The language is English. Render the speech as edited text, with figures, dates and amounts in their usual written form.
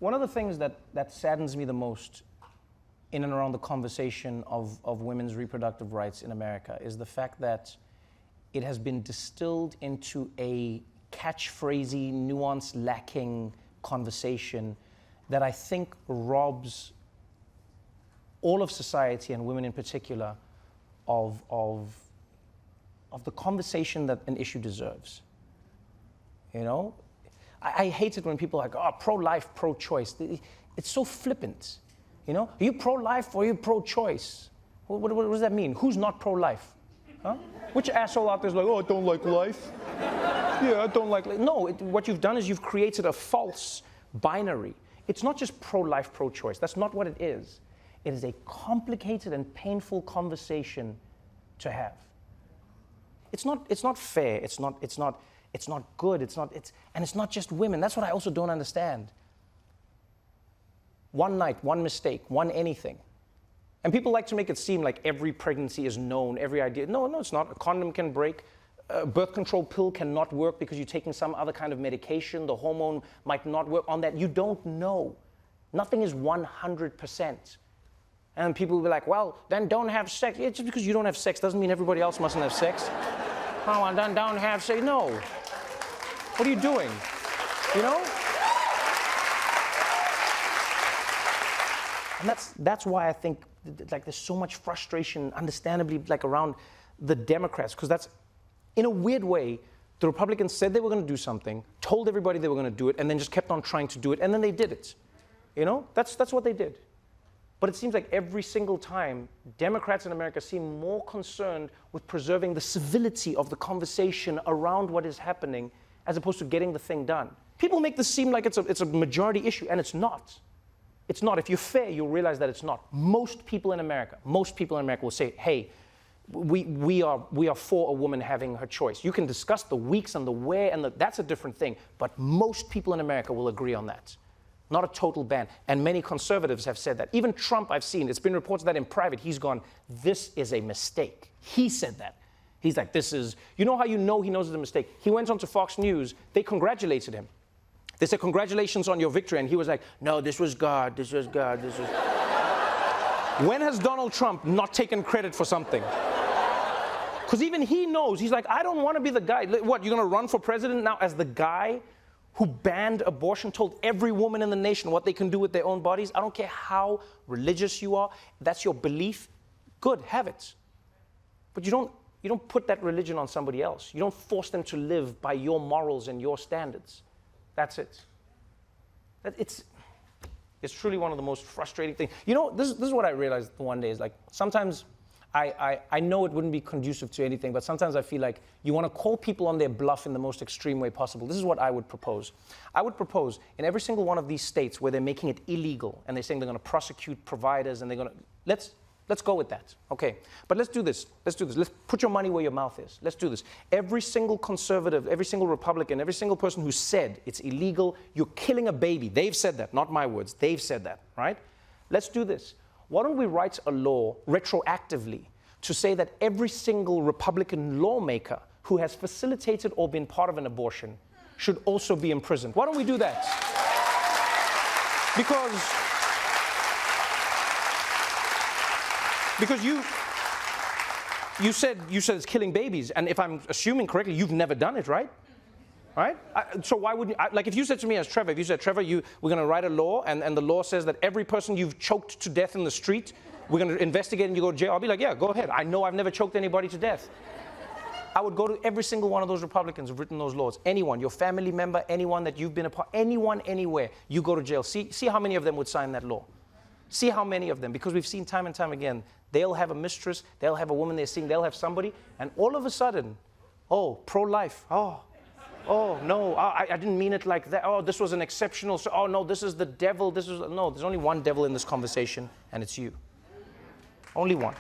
One of the things that saddens me the most in and around the conversation of women's reproductive rights in America is the fact that it has been distilled into a catchphrasey, nuance-lacking conversation that I think robs all of society, and women in particular, of the conversation that an issue deserves. You know? I hate it when people are like, oh, pro-life, pro-choice. It's so flippant. You know? Are you pro-life or are you pro-choice? What does that mean? Who's not pro-life? Huh? Which asshole out there is like, oh, I don't like life? Yeah, I don't like life. No, what you've done is you've created a false binary. It's not just pro-life, pro-choice. That's not what it is. It is a complicated and painful conversation to have. It's not fair. It's not good. And it's not just women. That's what I also don't understand. One night, one mistake, one anything. And people like to make it seem like every pregnancy is known, every idea. No, it's not. A condom can break. A birth control pill cannot work because you're taking some other kind of medication. The hormone might not work on that. You don't know. Nothing is 100%. And people will be like, well, then don't have sex. Yeah, just because you don't have sex doesn't mean everybody else mustn't have sex. Oh, well, then don't have sex. No. What are you doing? You know? And that's why I think like there's so much frustration, understandably, like around the Democrats, because that's, in a weird way, the Republicans said they were going to do something, told everybody they were going to do it, and then just kept on trying to do it, and then they did it. You know? That's what they did. But it seems like every single time, Democrats in America seem more concerned with preserving the civility of the conversation around what is happening as opposed to getting the thing done. People make this seem like it's a majority issue, and it's not. It's not. If you're fair, you'll realize that it's not. Most people in America will say, hey, we are for a woman having her choice. You can discuss the weeks and the where, and that's a different thing, but most people in America will agree on that. Not a total ban. And many conservatives have said that. Even Trump, I've seen, it's been reported that in private, he's gone, this is a mistake. He said that. He's like, this is, you know how you know he knows it's a mistake? He went on to Fox News, they congratulated him. They said, congratulations on your victory. And he was like, no, this was God, this was God, this was... When has Donald Trump not taken credit for something? Because even he knows, he's like, I don't want to be the guy. What, you're going to run for president now as the guy who banned abortion, told every woman in the nation what they can do with their own bodies? I don't care how religious you are, that's your belief, good, have it. But you don't put that religion on somebody else. You don't force them to live by your morals and your standards. That's it. It's truly one of the most frustrating things. You know, this is what I realized one day, is like, sometimes I know it wouldn't be conducive to anything, but sometimes I feel like you want to call people on their bluff in the most extreme way possible. This is what I would propose. I would propose in every single one of these states where they're making it illegal and they're saying they're going to prosecute providers and they're going to, let's go with that. Okay, but let's do this. Let's do this. Let's put your money where your mouth is. Let's do this. Every single conservative, every single Republican, every single person who said it's illegal, you're killing a baby. They've said that, not my words. They've said that, right? Let's do this. Why don't we write a law retroactively to say that every single Republican lawmaker who has facilitated or been part of an abortion should also be imprisoned? Why don't we do that? Because you said it's killing babies, and if I'm assuming correctly, you've never done it, right? Right? So why wouldn't you, like if you said to me as Trevor, if you said, Trevor, we're going to write a law, and the law says that every person you've choked to death in the street, we're going to investigate and you go to jail, I'll be like, yeah, go ahead. I know I've never choked anybody to death. I would go to every single one of those Republicans who've written those laws. Anyone, your family member, anyone that you've been a part, anyone, anywhere, you go to jail. See how many of them would sign that law. See how many of them, because we've seen time and time again, they'll have a mistress, they'll have a woman they're seeing, they'll have somebody, and all of a sudden, oh, pro-life, oh no, I didn't mean it like that, oh, this was an exceptional, oh no, this is the devil, no, there's only one devil in this conversation, and it's you. Only one.